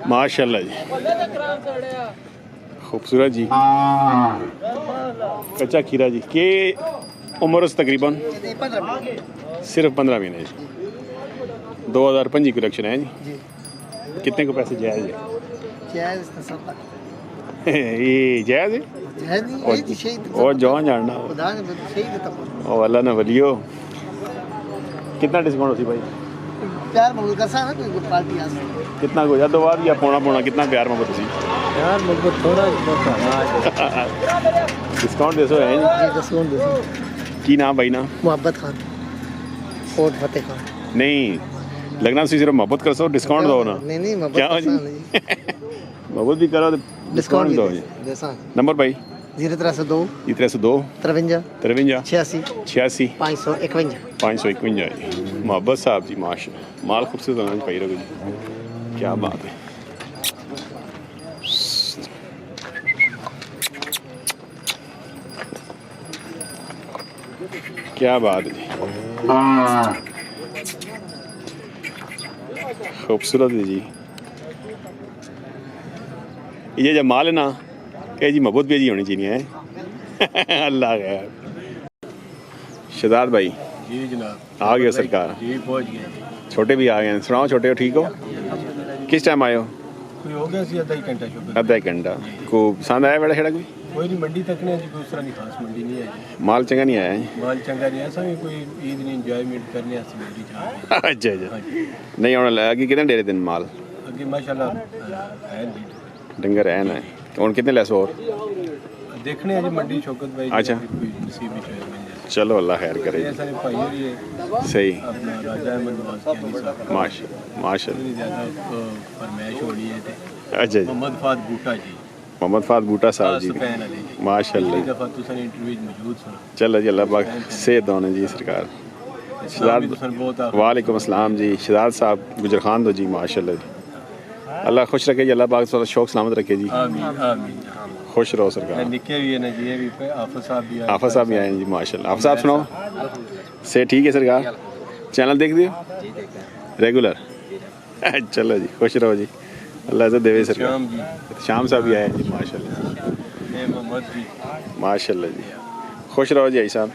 माशाल्लाह जी, खूबसूरत जी। कच्चा खीरा जी, के उम्र तकरीबन सिर्फ 15 महीने जी। 2005 की कलेक्शन है जी। कितने को पैसे जायज़ है? ये जायज़ है और जवान जानना और अल्लाह ना वलियो। कितना डिस्काउंट होती भाई? प्यार मोहब्बत का सा ना कोई पार्टी आस कितना को या 2 बार या पौना कितना प्यार मोहब्बत होती? यार मोहब्बत थोड़ा डिस्काउंट दे सो है जी। डिस्काउंट दे की नाम भाई ना? मोहब्बत खान और फतेह खान। नहीं लगना सी सिर्फ मोहब्बत कर सो, डिस्काउंट दो ना। नहीं मोहब्बत क्या जी मोहब्बत भी करो तो डिस्काउंट भी दो जी। नंबर भाई 0302 53 53 86 86 551 551 जी। मोहब्बत साहब जी माशा माल खूबसूरत होना पाई रखो जी, क्या बात है। क्या बात है जी, खूबसूरत है जी। ये जब माल है ना ये जी मोहब्बत भी जी होनी चाहिए है। अल्लाह खैर। शहजाद भाई जी जनाब आ गए सरकार जी, पहुंच गए। छोटे भी आ गए। सुनाओ छोटे हो, ठीक हो? किस टाइम आए हो? कोई हो गया सी आधा घंटा शुक्र। आधा घंटा को पसंद आया बेड़ा खेड़ा कोई? कोई नहीं, मंडी तक ने जी, कोई तरह नहीं खास मंडी नहीं है जी। माल चंगा नहीं आया है? माल चंगा नहीं ऐसा भी कोई ईद नहीं इंजॉयमेंट करने ऐसी मंडी जा रही अच्छा नहीं होने लगा कि कितने डेरे दिन माल आगे माशाल्लाह है लीड डंगर है ना और कितने लैस और देखने जी मंडी शौकत भाई। अच्छा। कोई नसीब में मिल जाए। चलो अल्लाह खैर करे। ऐसा नहीं भाई भी है सही अपना राजा अहमद नवाज के नहीं साहब माशाल्लाह ज़्यादा फरमाइश हो रही है। अच्छा जी मोहम्मद फात बूटा जी, मोहम्मद फात बूटा साहब जी माशाल्लाह। एक दफ़ा तुसन इंटरव्यू मौजूद सुना। चलो जी अल्लाह पाक सेहत दोने जी सरकार। शहजाद वालेकुम अस्सलाम जी। शहजाद साहब गुजर खान दो जी माशाल्लाह जी। अल्लाह खुश रखे जी, अल्लाह पाक थोड़ा शौक सलामत रखे जी। आमीन आमीन। खुश रहो सरकार। निके भी है ना जी, ये भी आफत साहब भी आफा साहब भी आए हैं जी माशाल्लाह। आफा साहब सुनाओ से ठीक है सरकार? चैनल देख दियो रेगुलर? चलो जी खुश रहो जी, अल्लाह से देवे सरकार। शाम साहब भी आए हैं जी माशाल्लाह माशाल्लाह जी। खुश रहो जी आई साहब,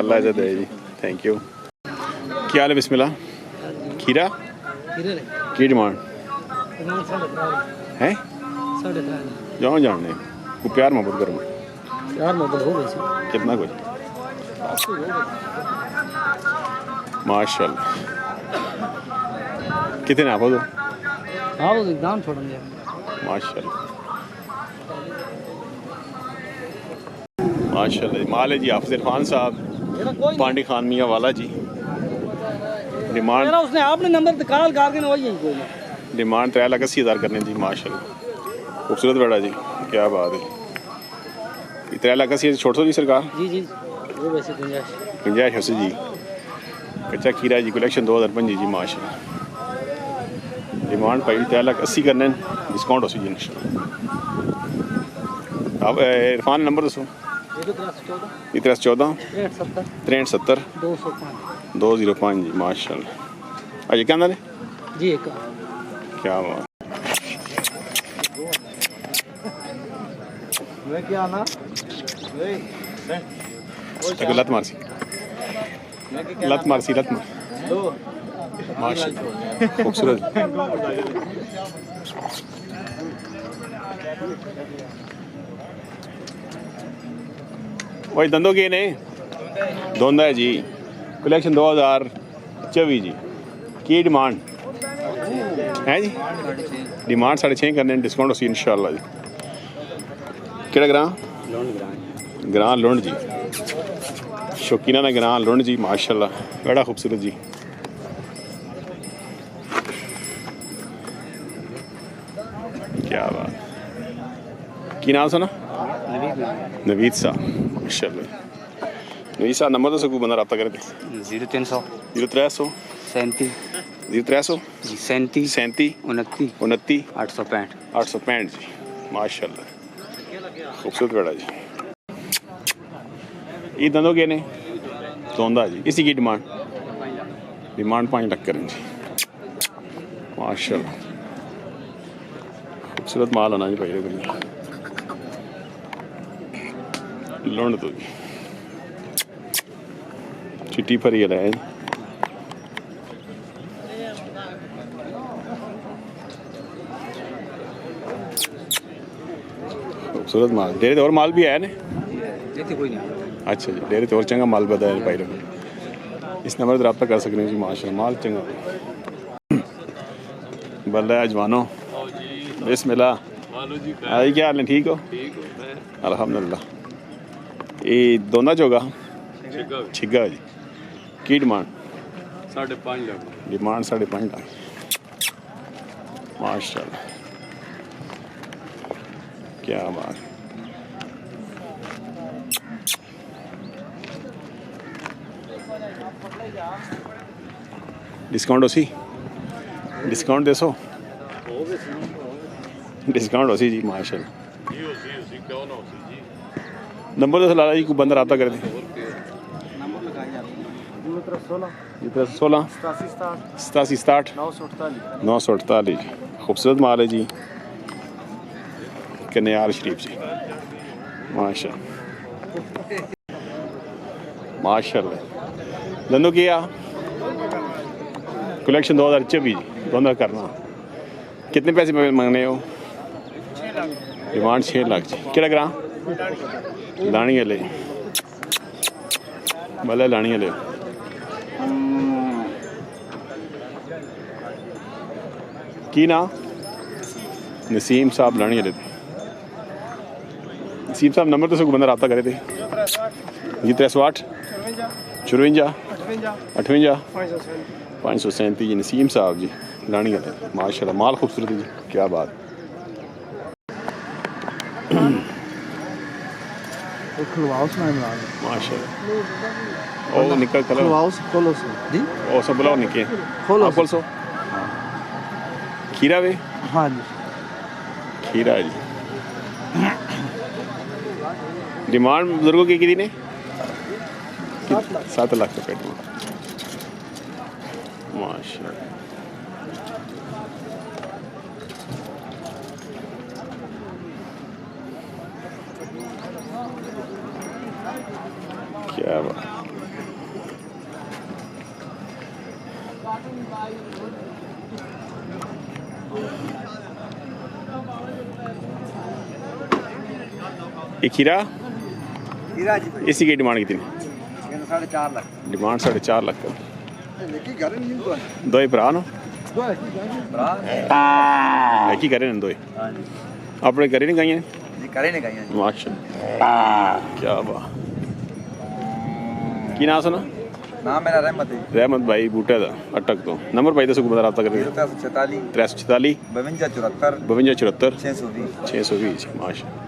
अल्लाह से दे जी। Thank you. क्या हाल है? बिस्मिल्लाह। खीरा की डिमांड है? जाओ जानने को प्यार मोहब्बत करो यार मोहब्बत हो गई कितना कुछ माशाल्लाह। कितने आप हो तो? हाँ वो एकदम छोड़ेंगे माशाल्लाह माशाल्लाह। माल है जी हाफिज इरफान साहब पांडी खान मियाँ वाला जी। डिमांड उसने आपने नंबर निकाल गा के वही कोई डिमांड 3,80,000 करने जी माशाल्लाह। खूबसूरत बेड़ा जी, क्या बात है। 3,80,000 छोड़ दो जी सरकार। जी वो वैसे गुंजाइश हो जी। कच्चा खीरा जी कलेक्शन 2005 जी माशाल्लाह। डिमांड पाई 3,80,000 करने डिस्काउंट हो जी इंशाल्लाह। आप इरफान नंबर दसो। 1314 63 205 जी माशाल्लाह। अजय क्या नाम है जी? एक क्या बात क्या ना लत मारसी लत मार माशाल्लाह खूबसूरत। वही धंधों के ने धोंदा है जी कलेक्शन 2024 जी। की डिमांड है जी? डिमांड 6.5 करने डिस्काउंट उसी इंशाल्लाह जी। केड़ा ग्रां लुंड जी शौकीना ने ग्रां लुंड जी माशाल्लाह बड़ा खूबसूरत जी। क्या बात। की नाम सुना? नवीद साहब माशाल्लाह। नवीद साहब नंबर तो सकूँ बंदा रब्ता करे 0300 0300 37 0300 37 37 29 29 865 जी माशाल्लाह खूबसूरत बेड़ा जी। ये धंधों के ने धोंदा जी। इसी की डिमांड 5 लाख करें जी माशाल्लाह। खूबसूरत माल होना जी भाई लौंड तो जी चिट्टी भरी है खूबसूरत माल डेरे तो और माल भी है ना अच्छा जी डेरे तो और चंगा माल बताया भाई इस नंबर पर रब्ता कर सकते हैं जी माशाल्लाह माल चंगा बल्ला जवानो बिस्मिल्लाह आई क्या हाल है ठीक हो अल्हम्दुलिल्लाह ये दोनों जोगा छिगा जी की डिमांड 5.5 लाख डिमांड 5.5 लाख माशाल्लाह क्या बात डिस्काउंट हो सी डिस्काउंट दे सो डिस्काउंट हो सी जी माशाल्लाह नंबर तो लाला जी को बंदा रब्ता कर दे 16 87 948 जी खूबसूरत माल है जी कन्यार शरीफ जी माशाल्लाह दंदो किया कलेक्शन 2024 जी दोनों करना कितने पैसे मांगने हो डिमांड 6 लाख जी केड़ा ग्रां लानी ले भले लानी ले की ना नसीम साहब लानी ले नसीम साहब नंबर तो सब बंदा रब्ता करे थे जी 308 54 58 537 जी नसीम साहब जी लानी है माशाल्लाह माल खूबसूरत है जी क्या बात माशाल्लाह ओ निकल कलर ओ सब बुलाओ निके खोलो सो खीरा वे हाँ जी खीरा जी डिमांड बुजुर्गों की कितनी ने 7 लाख रुपए डिमांड माशाल्लाह क्या बात ये खीरा इसी की डिमांड कितनी 4.5 लाख डिमांड 4.5 लाख का दो ही भरा नो एक ही करे ना दो ही अपने करे नहीं गई माशाल्लाह क्या बात की नाम सुना नाम मेरा रहमत है रहमत भाई बूटे दा अटक तो नंबर भाई दसो बता रब्ता करके 346 346 52 74 52 74 620 620 माशाल्लाह